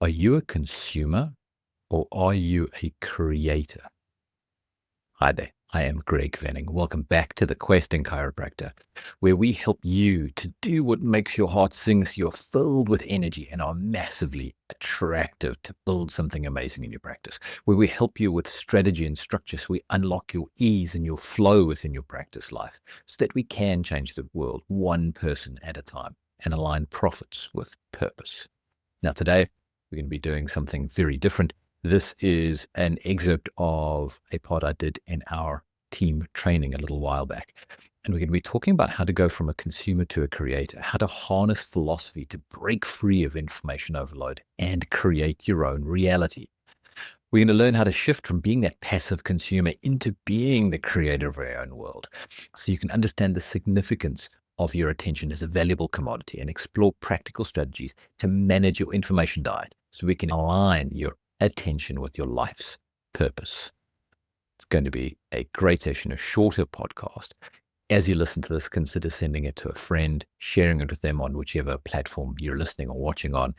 Are you a consumer or are you a creator? Hi there, I am Greg Venning. Welcome back to the Questing Chiropractor, where we help you to do what makes your heart sing so you're filled with energy and are massively attractive to build something amazing in your practice, where we help you with strategy and structure so we unlock your ease and your flow within your practice life so that we can change the world one person at a time and align profits with purpose. Now today, we're going to be doing something very different. This is an excerpt of a pod I did in our team training a little while back. And we're going to be talking about how to go from a consumer to a creator, how to harness philosophy to break free of information overload and create your own reality. We're going to learn how to shift from being that passive consumer into being the creator of our own world, so you can understand the significance of your attention as a valuable commodity and explore practical strategies to manage your information diet so we can align your attention with your life's purpose. It's going to be a great session, a shorter podcast. As you listen to this, consider sending it to a friend, sharing it with them on whichever platform you're listening or watching on.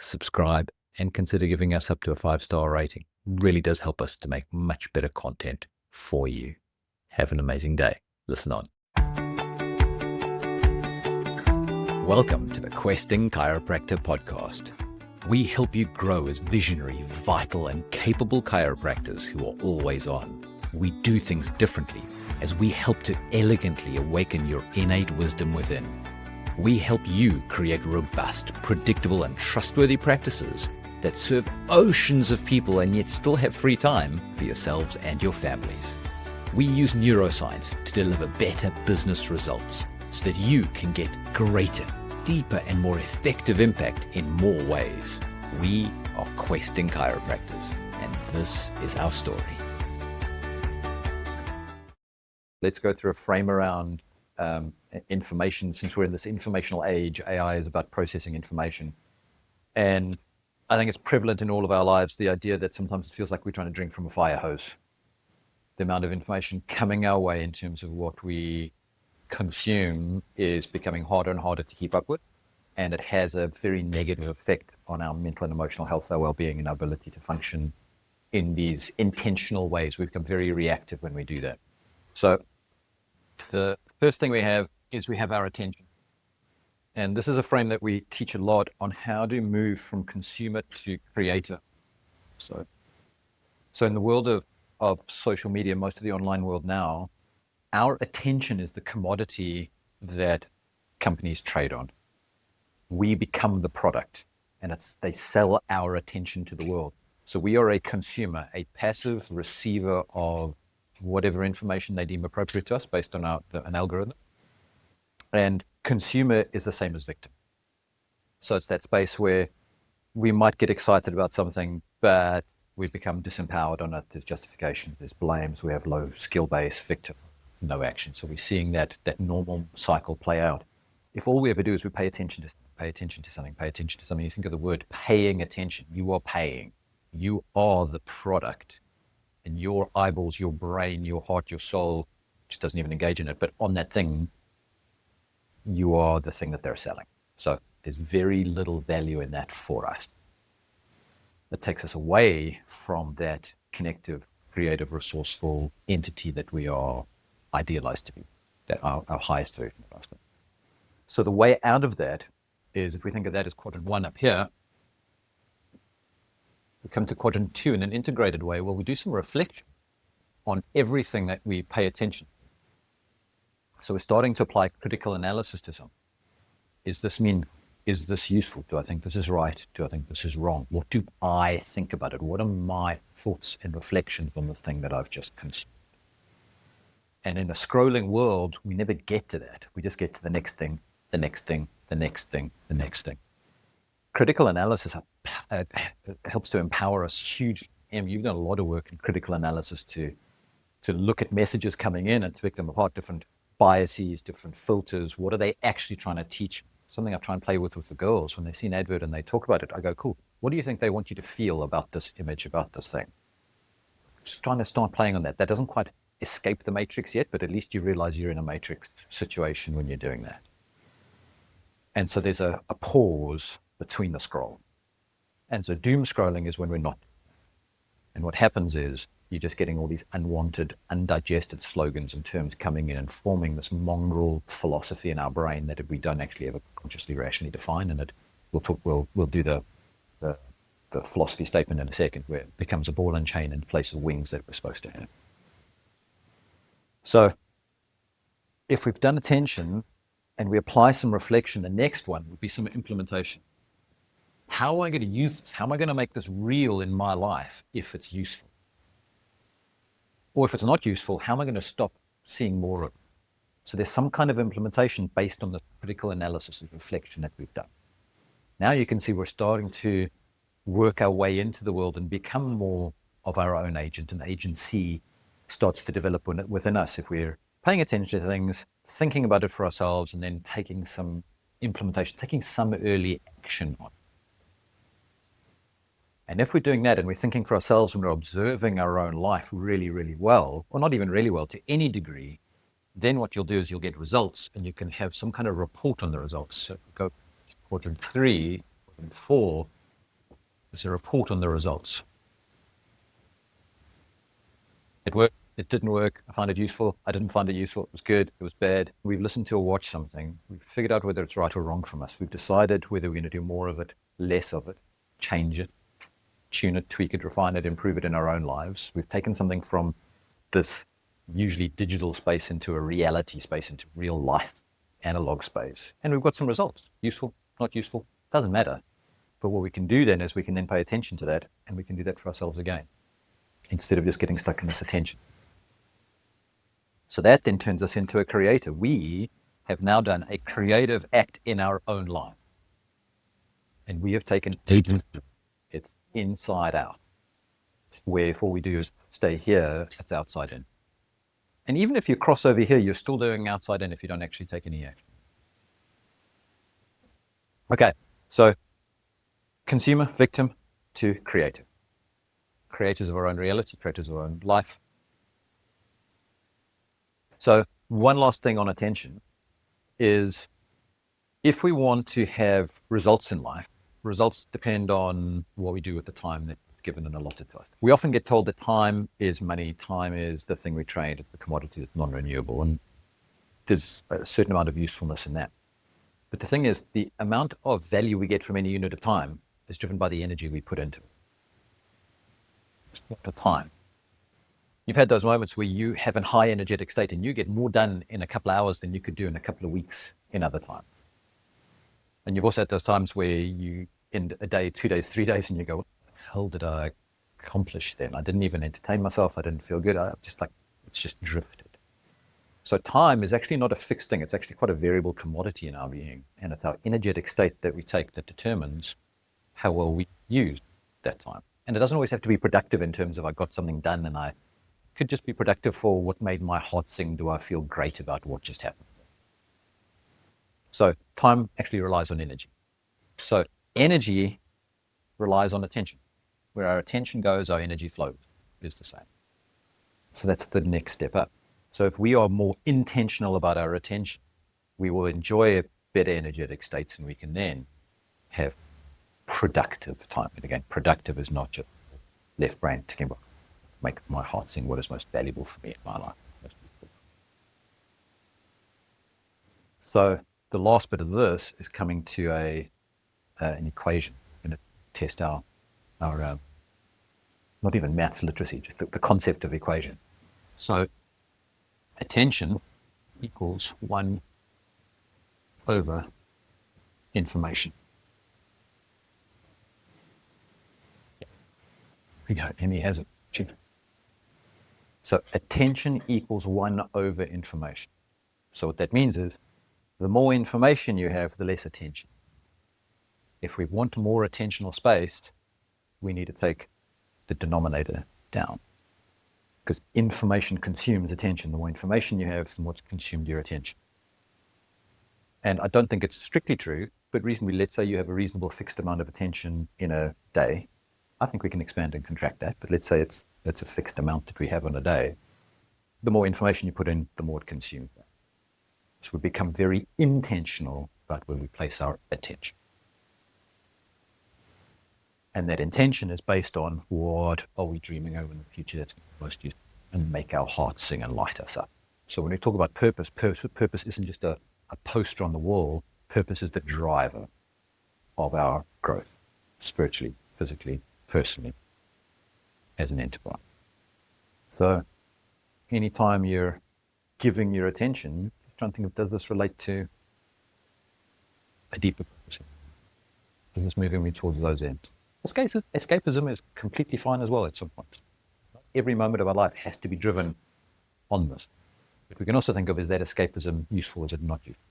Subscribe and consider giving us up to a 5-star rating. Really does help us to make much better content for you. Have an amazing day. Listen on. Welcome to the Questing Chiropractor podcast. We help you grow as visionary, vital, and capable chiropractors who are always on. We do things differently as we help to elegantly awaken your innate wisdom within. We help you create robust, predictable, and trustworthy practices that serve oceans of people and yet still have free time for yourselves and your families. We use neuroscience to deliver better business results so that you can get greater, deeper, and more effective impact in more ways. We are Questing Chiropractors, and this is our story. Let's go through a frame around information. Since we're in this informational age, AI is about processing information. And I think it's prevalent in all of our lives, the idea that sometimes it feels like we're trying to drink from a fire hose. The amount of information coming our way in terms of what we consume is becoming harder and harder to keep up with, and it has a very negative effect on our mental and emotional health, our well-being, and our ability to function in these intentional ways. We become very reactive when we do that. So the first thing we have is we have our attention, and this is a frame that we teach a lot on how to move from consumer to creator. So in the world of social media, most of the online world now, our attention is the commodity that companies trade on. We become the product, and they sell our attention to the world. So we are a consumer, a passive receiver of whatever information they deem appropriate to us based on an algorithm. And consumer is the same as victim. So it's that space where we might get excited about something, but we've become disempowered on it. There's justifications, there's blames, we have low skill base, victim, no action. So we're seeing that normal cycle play out. If all we ever do is we pay attention to something, you think of the word paying attention. You are paying. You are the product. And your eyeballs, your brain, your heart, your soul just doesn't even engage in it. But on that thing, you are the thing that they're selling. So there's very little value in that for us. That takes us away from that connective, creative, resourceful entity that we are idealized to be, that our highest version of ourselves. So the way out of that is, if we think of that as quadrant 1 up here, we come to quadrant 2 in an integrated way. Well, we do some reflection on everything that we pay attention to. So we're starting to apply critical analysis to something. Is this useful? Do I think this is right? Do I think this is wrong? What do I think about it? What are my thoughts and reflections on the thing that I've just consumed? And in a scrolling world, we never get to that. We just get to the next thing, the next thing, the next thing, the next thing. Critical analysis helps to empower us hugely. And you've done a lot of work in critical analysis to look at messages coming in and to pick them apart, different biases, different filters. What are they actually trying to teach? Something I try and play with the girls. When they see an advert and they talk about it, I go, cool. What do you think they want you to feel about this image, about this thing? Just trying to start playing on that. That doesn't quite escape the matrix yet, but at least you realize you're in a matrix situation when you're doing that. And so there's a pause between the scroll. And so doom scrolling is when we're not. And what happens is you're just getting all these unwanted, undigested slogans and terms coming in and forming this mongrel philosophy in our brain that we don't actually ever consciously, rationally define. And we'll do the philosophy statement in a second, where it becomes a ball and chain in place of wings that we're supposed to have. So if we've done attention and we apply some reflection, the next one would be some implementation. How am I going to use this? How am I going to make this real in my life if it's useful? Or if it's not useful, how am I going to stop seeing more of it? So there's some kind of implementation based on the critical analysis and reflection that we've done. Now you can see we're starting to work our way into the world and become more of our own agent, and agency starts to develop within us if we're paying attention to things, thinking about it for ourselves, and then taking some implementation, taking some early action on it. And if we're doing that and we're thinking for ourselves and we're observing our own life really, really well, or not even really well, to any degree, then what you'll do is you'll get results and you can have some kind of report on the results. So go quadrant 3, quadrant 4, there's a report on the results. It worked, it didn't work, I found it useful, I didn't find it useful, it was good, it was bad. We've listened to or watched something, we've figured out whether it's right or wrong from us. We've decided whether we're going to do more of it, less of it, change it, tune it, tweak it, refine it, improve it in our own lives. We've taken something from this usually digital space into a reality space, into real life analog space. And we've got some results. Useful, not useful, doesn't matter. But what we can do then is we can then pay attention to that, and we can do that for ourselves again, instead of just getting stuck in this attention. So that then turns us into a creator. We have now done a creative act in our own life. And we have taken agency. It's inside out. Where if all we do is stay here, it's outside in. And even if you cross over here, you're still doing outside in if you don't actually take any action. Okay, so consumer, victim to creator. Creators of our own reality, creators of our own life. So one last thing on attention is, if we want to have results in life, results depend on what we do with the time that's given and allotted to us. We often get told that time is money, time is the thing we trade, it's the commodity that's non-renewable, and there's a certain amount of usefulness in that. But the thing is, the amount of value we get from any unit of time is driven by the energy we put into it. At the time. You've had those moments where you have a high energetic state and you get more done in a couple of hours than you could do in a couple of weeks in other time. And you've also had those times where you end a day, 2 days, 3 days, and you go, what the hell did I accomplish then? I didn't even entertain myself. I didn't feel good. It's just drifted. So time is actually not a fixed thing. It's actually quite a variable commodity in our being. And it's our energetic state that we take that determines how well we use that time. And it doesn't always have to be productive in terms of I got something done, and I could just be productive for what made my heart sing. Do I feel great about what just happened? So time actually relies on energy. So energy relies on attention. Where our attention goes, our energy flows. It is the same. So that's the next step up. So if we are more intentional about our attention, we will enjoy better energetic states, and we can then have productive time. And again, productive is not just left brain ticking box. Make my heart sing what is most valuable for me in my life. So the last bit of this is coming to an equation, and test our not even maths literacy, just the concept of equation. So attention equals 1 over information. There you go, Emmy has it. So attention equals 1 over information. So what that means is, the more information you have, the less attention. If we want more attentional space, we need to take the denominator down, because information consumes attention. The more information you have, the more it's consumed your attention. And I don't think it's strictly true, but reasonably, let's say you have a reasonable fixed amount of attention in a day. I think we can expand and contract that, but let's say it's a fixed amount that we have on a day. The more information you put in, the more it consumes. So we become very intentional about where we place our attention. And that intention is based on what are we dreaming over in the future that's most useful and make our hearts sing and light us up. So when we talk about purpose, purpose isn't just a poster on the wall. Purpose is the driver of our growth, spiritually, physically, personally, as an enterprise. So anytime you're giving your attention, trying to think of, does this relate to a deeper purpose? Is this moving me towards those ends? Escapism is completely fine as well at some point. Every moment of our life has to be driven on this. But we can also think of, is that escapism useful, is it not useful?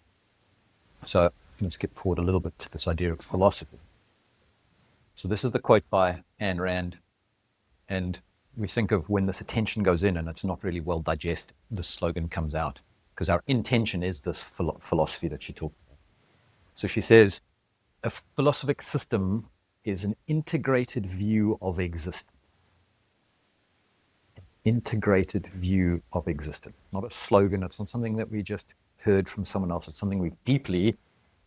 So I'm going to skip forward a little bit to this idea of philosophy. So this is the quote by Ayn Rand, and we think of when this attention goes in and it's not really well digested, the slogan comes out, because our intention is this philosophy that she talked about. So she says, a philosophic system is an integrated view of existence. Integrated view of existence. Not a slogan, it's not something that we just heard from someone else, it's something we've deeply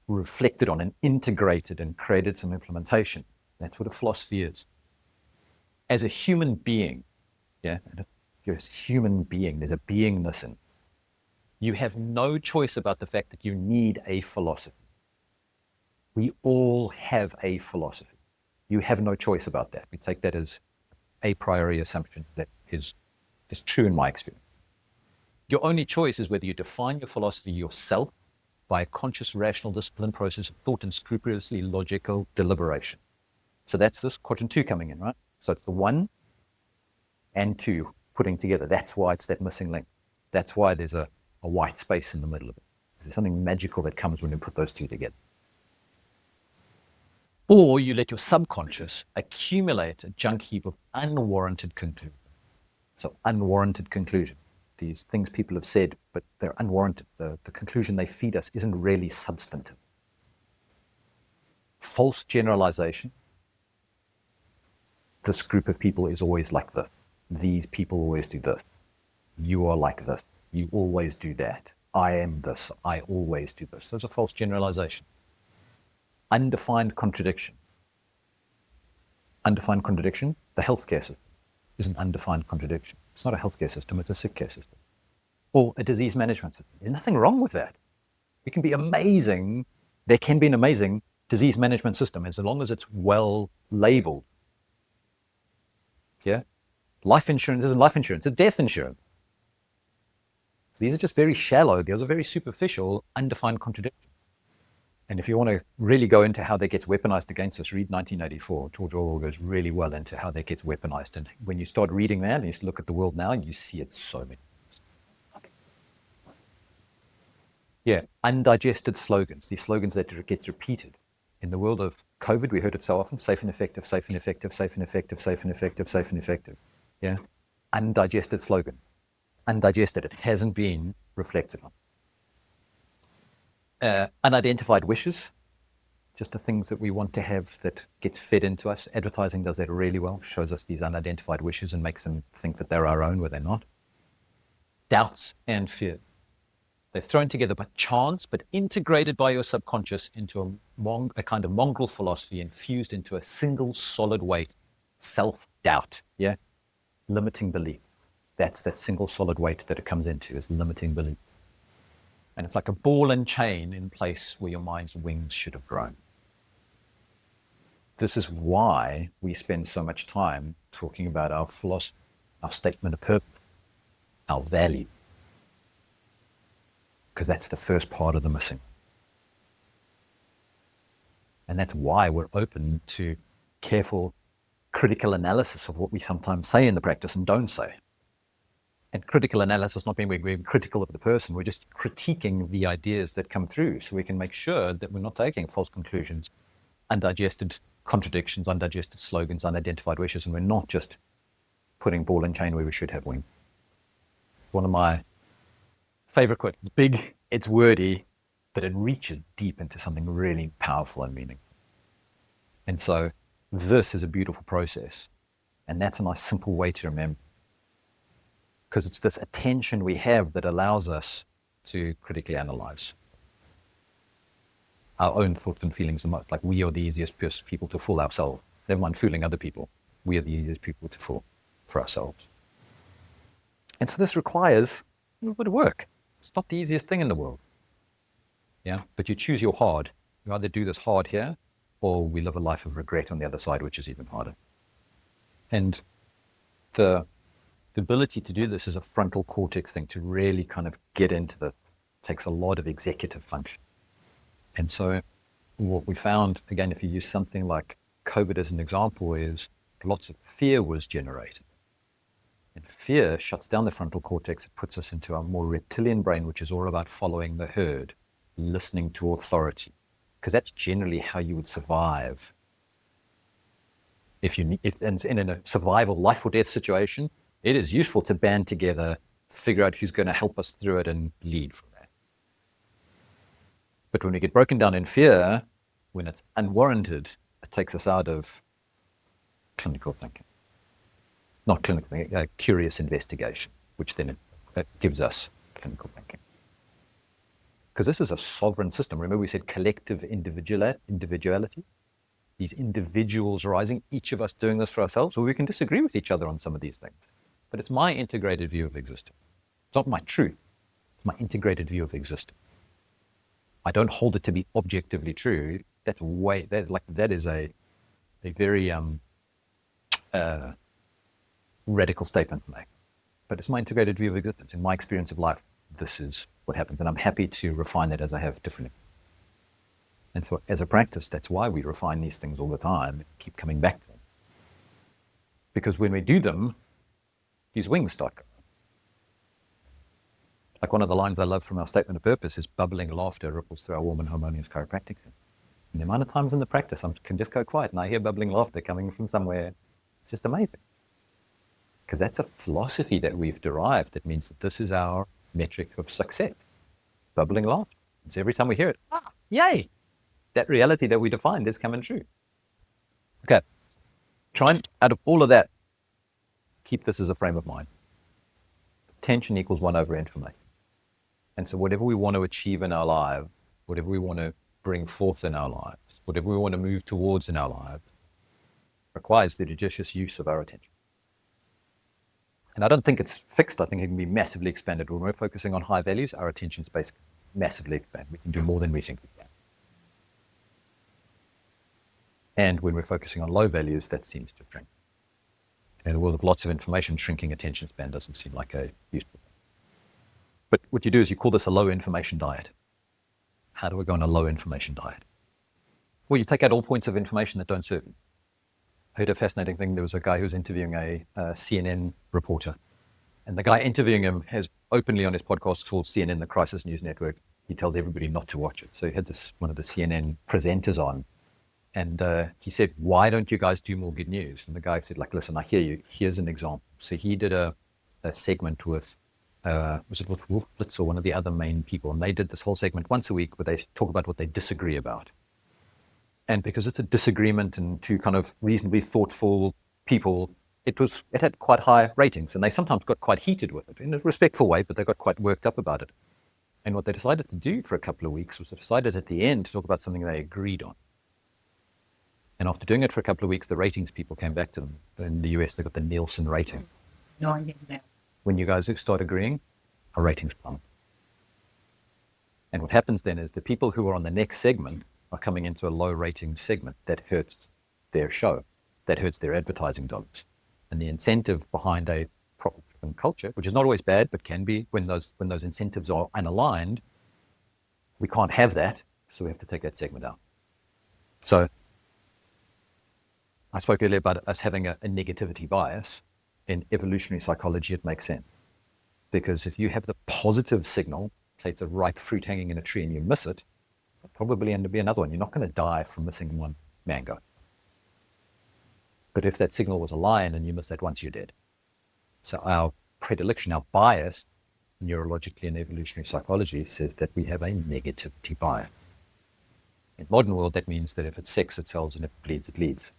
reflected on and integrated and created some implementation. That's what a philosophy is. As a human being, you're a human being, there's a beingness in it. You have no choice about the fact that you need a philosophy. We all have a philosophy. You have no choice about that. We take that as a priori assumption that is true in my experience. Your only choice is whether you define your philosophy yourself by a conscious, rational, disciplined process of thought and scrupulously logical deliberation. So that's this quadrant 2 coming in, right? So it's the 1 and 2 putting together. That's why it's that missing link. That's why there's a white space in the middle of it. There's something magical that comes when you put those two together. Or you let your subconscious accumulate a junk heap of unwarranted conclusions. So unwarranted conclusion. These things people have said, but they're unwarranted. The conclusion they feed us isn't really substantive. False generalization. This group of people is always like this. These people always do this. You are like this. You always do that. I am this. I always do this. Those are false generalization. Undefined contradiction. Undefined contradiction, the healthcare system is an undefined contradiction. It's not a healthcare system, it's a sick care system. Or a disease management system. There's nothing wrong with that. We can be amazing. There can be an amazing disease management system as long as it's well labeled. Yeah? Life insurance isn't life insurance, it's death insurance. So these are just very shallow, these are very superficial, undefined contradictions. And if you want to really go into how that gets weaponized against us, read 1984. George Orwell goes really well into how that gets weaponized. And when you start reading that and you look at the world now, you see it so many times. Yeah, undigested slogans, these slogans that gets repeated. In the world of COVID, we heard it so often, safe and effective, safe and effective, safe and effective, safe and effective, safe and effective. Yeah, undigested slogan. Undigested, it hasn't been reflected on. Unidentified wishes, just the things that we want to have that gets fed into us. Advertising does that really well, shows us these unidentified wishes and makes them think that they're our own where they're not. Doubts and fear. They're thrown together by chance, but integrated by your subconscious into a kind of mongrel philosophy infused into a single solid weight, self-doubt, yeah? Limiting belief. That's that single solid weight that it comes into, is limiting belief. And it's like a ball and chain in place where your mind's wings should have grown. This is why we spend so much time talking about our philosophy, our statement of purpose, our value. Because that's the first part of the missing. And that's why we're open to careful, critical analysis of what we sometimes say in the practice and don't say. And critical analysis, not being we're critical of the person, we're just critiquing the ideas that come through so we can make sure that we're not taking false conclusions, undigested contradictions, undigested slogans, unidentified wishes, and we're not just putting ball and chain where we should have wing. One of my favorite quotes, it's big, it's wordy, but it reaches deep into something really powerful and meaningful. And so this is a beautiful process. And that's a nice simple way to remember. Because it's this attention we have that allows us to critically analyze our own thoughts and feelings the most. Like we are the easiest people to fool ourselves. Never mind fooling other people. We are the easiest people to fool for ourselves. And so this requires a little bit of work. It's not the easiest thing in the world. Yeah, but you choose your hard. You either do this hard here, or we live a life of regret on the other side, which is even harder. And the ability to do this is a frontal cortex thing, to really kind of get into the, takes a lot of executive function. And so what we found, again, if you use something like COVID as an example, is lots of fear was generated. And fear shuts down the frontal cortex. It puts us into a more reptilian brain, which is all about following the herd, listening to authority, because that's generally how you would survive. If in a survival, life or death situation, it is useful to band together, figure out who's going to help us through it, and lead from that. But when we get broken down in fear, when it's unwarranted, it takes us out of clinical thinking. Not clinical thinking, curious investigation, which then it gives us clinical thinking. Because this is a sovereign system. Remember we said collective individuality? These individuals arising, each of us doing this for ourselves. Well, we can disagree with each other on some of these things. But it's my integrated view of existence. It's not my truth. It's my integrated view of existence. I don't hold it to be objectively true. That is a very radical statement to make. But it's my integrated view of existence. In my experience of life, this is what happens. And I'm happy to refine that as I have different. And so as a practice, that's why we refine these things all the time, keep coming back to them. Because when we do them, these wings start going. Like one of the lines I love from our statement of purpose is bubbling laughter ripples through our warm and harmonious chiropractic. And the amount of times in the practice I can just go quiet and I hear bubbling laughter coming from somewhere. It's just amazing. Because that's a philosophy that we've derived that means that this is our metric of success. Bubbling laughter. And so every time we hear it, yay! That reality that we defined is coming true. Okay. Try and, out of all of that, keep this as a frame of mind. Attention equals 1 over information. And so whatever we want to achieve in our lives, whatever we want to bring forth in our lives, whatever we want to move towards in our lives, requires the judicious use of our attention. And I don't think it's fixed. I think it can be massively expanded. When we're focusing on high values, our attention space can massively expand. We can do more than we think we can. And when we're focusing on low values, that seems to shrink. In a world of lots of information, shrinking attention span doesn't seem like a useful thing. But what you do is you call this a low information diet. How do we go on a low information diet? Well, you take out all points of information that don't serve you. I heard a fascinating thing. There was a guy who was interviewing a CNN reporter. And the guy interviewing him has openly on his podcast called CNN, the Crisis News Network. He tells everybody not to watch it. So he had one of the CNN presenters on. And he said, why don't you guys do more good news? And the guy said, listen, I hear you. Here's an example. So he did a segment with, was it with Wolf Blitz or one of the other main people? And they did this whole segment once a week where they talk about what they disagree about. And because it's a disagreement and two kind of reasonably thoughtful people, it had quite high ratings. And they sometimes got quite heated with it in a respectful way, but they got quite worked up about it. And what they decided to do for a couple of weeks was they decided at the end to talk about something they agreed on. And after doing it for a couple of weeks, the ratings people came back to them. In the US, they got the Nielsen rating. No, I get that. When you guys start agreeing, our ratings plummet. And what happens then is the people who are on the next segment are coming into a low rating segment. That hurts their show. That hurts their advertising dollars. And the incentive behind a proper culture, which is not always bad, but can be when those incentives are unaligned, we can't have that. So we have to take that segment out. So I spoke earlier about us having a negativity bias. In evolutionary psychology, it makes sense. Because if you have the positive signal, say it's a ripe fruit hanging in a tree and you miss it, it'll probably end up being another one. You're not going to die from missing one mango. But if that signal was a lion and you miss that once, you're dead. So our predilection, our bias, neurologically and evolutionary psychology says that we have a negativity bias. In modern world, that means that if it's sex, it sells, and if it bleeds, it leads.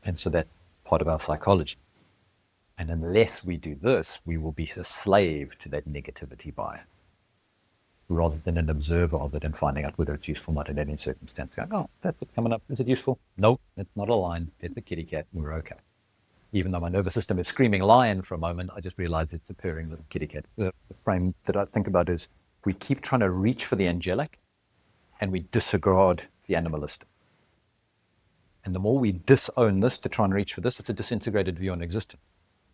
And so that's part of our psychology. And unless we do this, we will be a slave to that negativity bias. rather than an observer of it and finding out whether it's useful or not in any circumstance. Going, oh, that's coming up. Is it useful? No, it's not a lion. It's a kitty cat. We're okay. Even though my nervous system is screaming lion for a moment, I just realize it's a purring little kitty cat. The frame that I think about is we keep trying to reach for the angelic and we disregard the animalistic. And the more we disown this to try and reach for this, it's a disintegrated view on existence.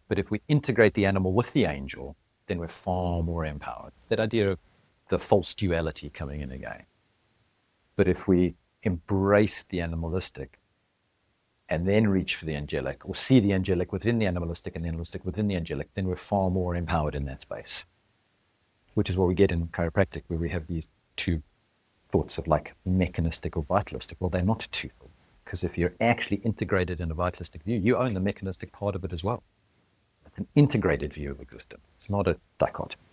But if we integrate the animal with the angel, then we're far more empowered. That idea of the false duality coming in again. But if we embrace the animalistic and then reach for the angelic, or see the angelic within the animalistic and the animalistic within the angelic, then we're far more empowered in that space. Which is what we get in chiropractic, where we have these two thoughts of like mechanistic or vitalistic. Well, they're not two. Because if you're actually integrated in a vitalistic view, you own the mechanistic part of it as well. It's an integrated view of existence. It's not a dichotomy.